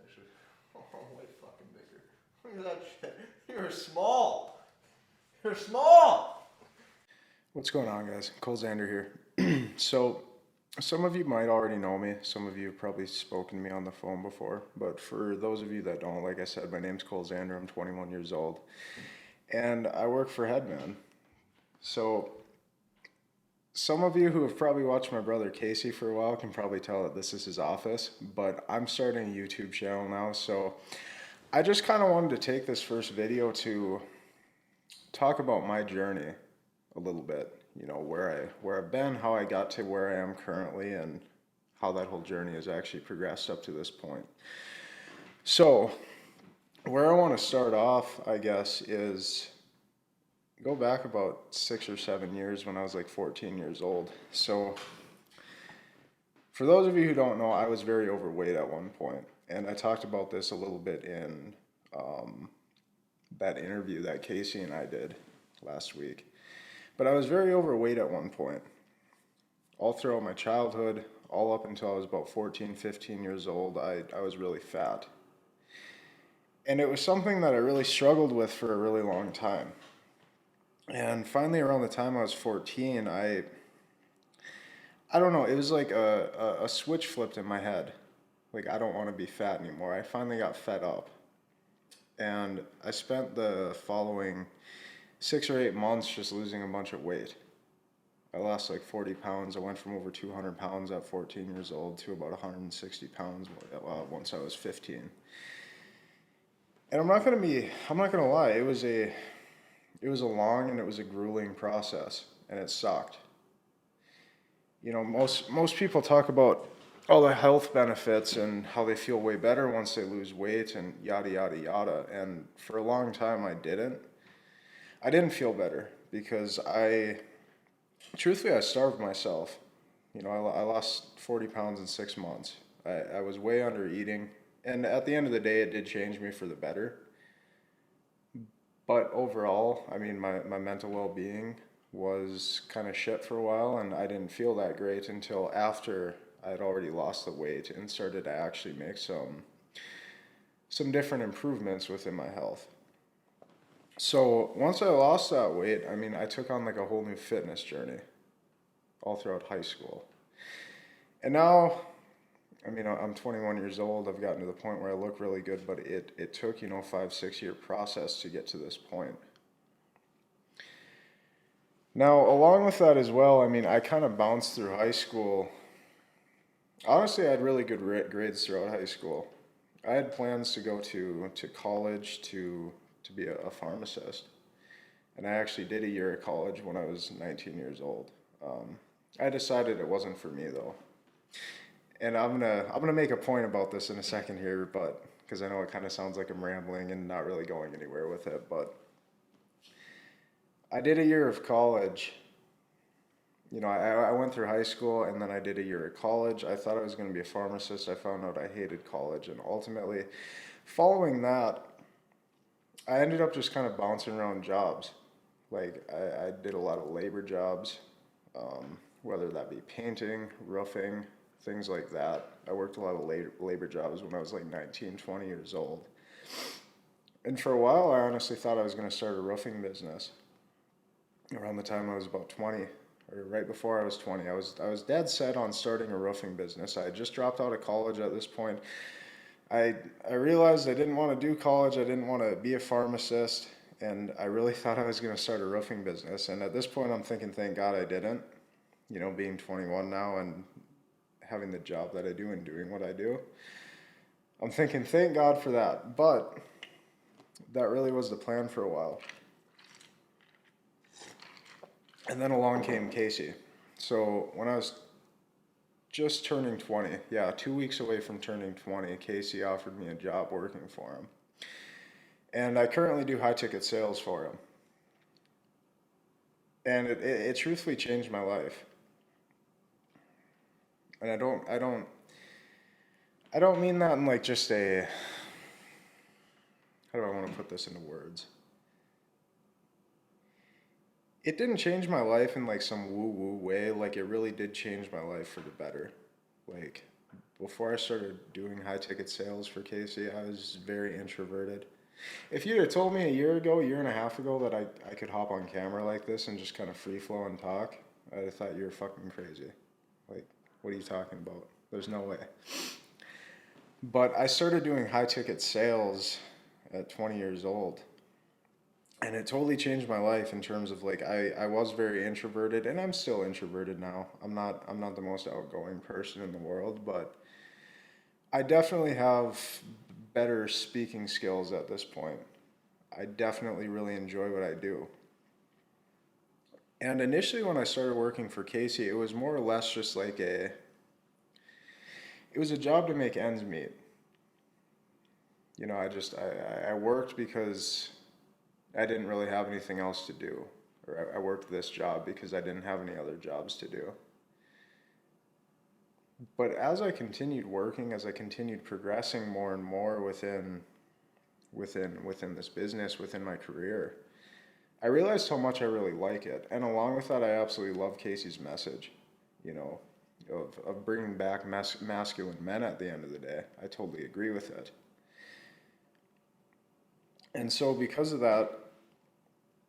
Actually, oh, way fucking bigger. Look at that shit. You're small. You're small. What's going on, guys? Cole Zander here. So, some of you might already know me. Some of you have probably spoken to me on the phone before. But for those of you that don't, like I said, my name's Cole Zander. I'm 21 years old. And I work for Headman. So, some of you who have probably watched my brother Casey for a while can probably tell that this is his office. But I'm starting a YouTube channel now. So, I just kind of wanted to take this first video to talk about my journey a little bit. You know, where I've been, how I got to where I am currently, and how that whole journey has actually progressed up to this point. So, where I want to start off, I guess, is go back about 6 or 7 years when I was like 14 years old. So, for those of you who don't know, I was very overweight at one point, and I talked about this a little bit in that interview that Casey and I did last week. But I was very overweight at one point, all throughout my childhood, all up until I was about 14, 15 years old. I was really fat. And it was something that I really struggled with for a really long time. And finally, around the time I was 14, I don't know, it was like a switch flipped in my head. Like, I don't want to be fat anymore. I finally got fed up. And I spent the following 6 or 8 months just losing a bunch of weight. I lost like 40 pounds. I went from over 200 pounds at 14 years old to about 160 pounds once I was 15. And I'm not gonna lie, it was a long and it was a grueling process, and it sucked. You know, most people talk about all the health benefits and how they feel way better once they lose weight and yada yada yada. And for a long time I didn't feel better because truthfully, I starved myself. You know, I lost 40 pounds in 6 months. I was way under eating. And at the end of the day, it did change me for the better. But overall, I mean, my mental well-being was kind of shit for a while, and I didn't feel that great until after I'd already lost the weight and started to actually make some different improvements within my health. So once I lost that weight, I mean, I took on like a whole new fitness journey all throughout high school. And now, I mean, I'm 21 years old. I've gotten to the point where I look really good, but it took, 5-6 year process to get to this point. Now, along with that as well, I mean, I kind of bounced through high school. Honestly, I had really good grades throughout high school. I had plans to go to college to be a pharmacist. And I actually did a year of college when I was 19 years old. I decided it wasn't for me though. And I'm gonna make a point about this in a second here, but because I know it kind of sounds like I'm rambling and not really going anywhere with it, but I did a year of college. You know, I went through high school and then I did a year of college. I thought I was going to be a pharmacist. I found out I hated college, and ultimately, following that, I ended up just kind of bouncing around jobs. Like, I did a lot of labor jobs, whether that be painting, roofing, things like that. I worked a lot of labor jobs when I was like 19, 20 years old. And for a while, I honestly thought I was going to start a roofing business. Around the time I was about 20, or right before I was 20, I was dead set on starting a roofing business. I had just dropped out of college at this point. I realized I didn't want to do college. I didn't want to be a pharmacist, and I really thought I was going to start a roofing business. And at this point, I'm thinking, thank God I didn't. You know, being 21 now and having the job that I do and doing what I do, I'm thinking, thank God for that. But that really was the plan for a while. And then along came Casey. So when I was just turning 20, 2 weeks away from turning 20, Casey offered me a job working for him. And I currently do high ticket sales for him. And it truthfully changed my life. And I don't mean that in like just a, how do I want to put this into words? It didn't change my life in like some woo-woo way. Like, it really did change my life for the better. Like, before I started doing high ticket sales for Casey, I was very introverted. If you'd have told me a year and a half ago that I could hop on camera like this and just kind of free flow and talk, I'd have thought you were fucking crazy. Like, what are you talking about? There's no way. But I started doing high ticket sales at 20 years old. And it totally changed my life in terms of like I was very introverted and I'm still introverted now. I'm not the most outgoing person in the world, but I definitely have better speaking skills at this point. I definitely really enjoy what I do. And initially when I started working for Casey, it was more or less just like it was a job to make ends meet. You know, I worked because I didn't really have anything else to do. Or I worked this job because I didn't have any other jobs to do. But as I continued working, as I continued progressing more and more within this business, within my career, I realized how much I really like it. And along with that, I absolutely love Casey's message, you know, of bringing back masculine men at the end of the day. I totally agree with it. And so because of that,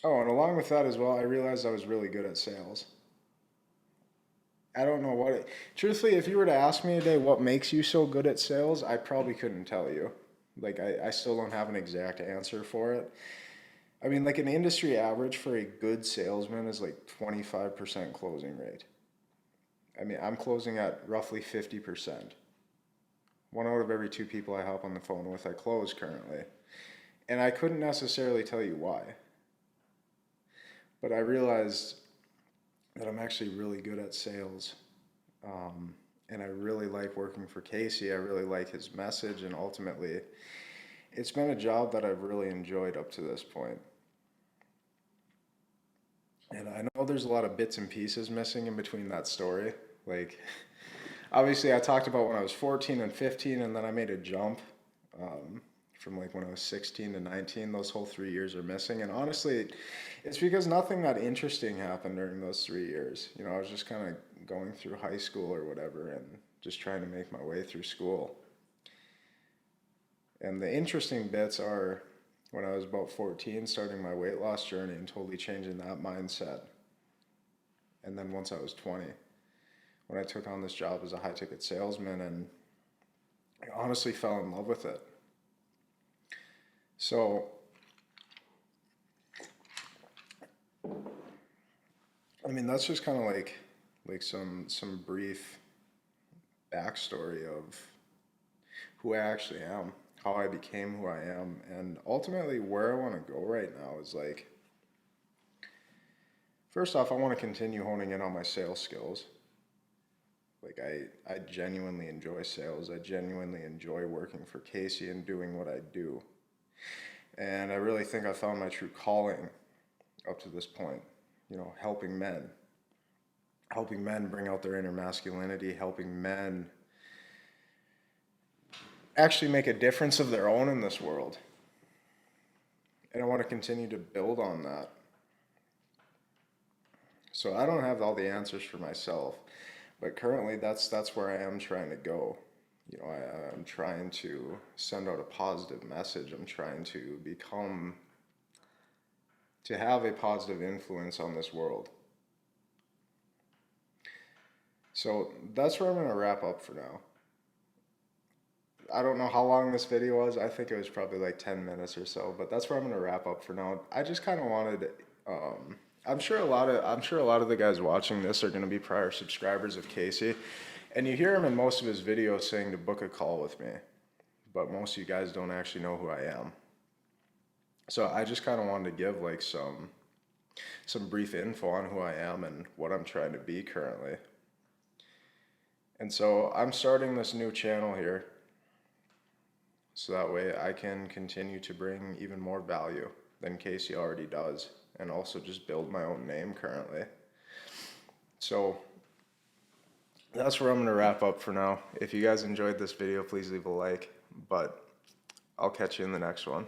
oh, and along with that as well, I realized I was really good at sales. I don't know what it, truthfully, if you were to ask me today what makes you so good at sales, I probably couldn't tell you. Like, I still don't have an exact answer for it. I mean, like an industry average for a good salesman is like 25% closing rate. I mean, I'm closing at roughly 50%. One out of every two people I hop on the phone with, I close currently. And I couldn't necessarily tell you why. But I realized that I'm actually really good at sales. And I really like working for Casey. I really like his message. And ultimately, it's been a job that I've really enjoyed up to this point. And I know there's a lot of bits and pieces missing in between that story. Like, obviously, I talked about when I was 14 and 15, and then I made a jump from like when I was 16 to 19. Those whole 3 years are missing. And honestly, it's because nothing that interesting happened during those 3 years. You know, I was just kind of going through high school or whatever and just trying to make my way through school. And the interesting bits are when I was about 14, starting my weight loss journey and totally changing that mindset. And then once I was 20, when I took on this job as a high ticket salesman, and I honestly fell in love with it. So, I mean, that's just kind of like some brief backstory of who I actually am, how I became who I am, and ultimately where I want to go right now is like, first off, I want to continue honing in on my sales skills. Like I genuinely enjoy sales. I genuinely enjoy working for Casey and doing what I do. And I really think I found my true calling up to this point, you know, helping men bring out their inner masculinity, helping men actually make a difference of their own in this world. And I want to continue to build on that. So I don't have all the answers for myself, but currently that's where I am trying to go. You know, I'm trying to send out a positive message. I'm trying to have a positive influence on this world. So that's where I'm going to wrap up for now. I don't know how long this video was. I think it was probably like 10 minutes or so, but that's where I'm going to wrap up for now. I just kind of wanted, I'm sure a lot of the guys watching this are going to be prior subscribers of Casey. And you hear him in most of his videos saying to book a call with me, but most of you guys don't actually know who I am. So I just kind of wanted to give like some brief info on who I am and what I'm trying to be currently. And so I'm starting this new channel here, so that way I can continue to bring even more value than Casey already does, and also just build my own name currently. So that's where I'm going to wrap up for now. If you guys enjoyed this video, please leave a like, but I'll catch you in the next one.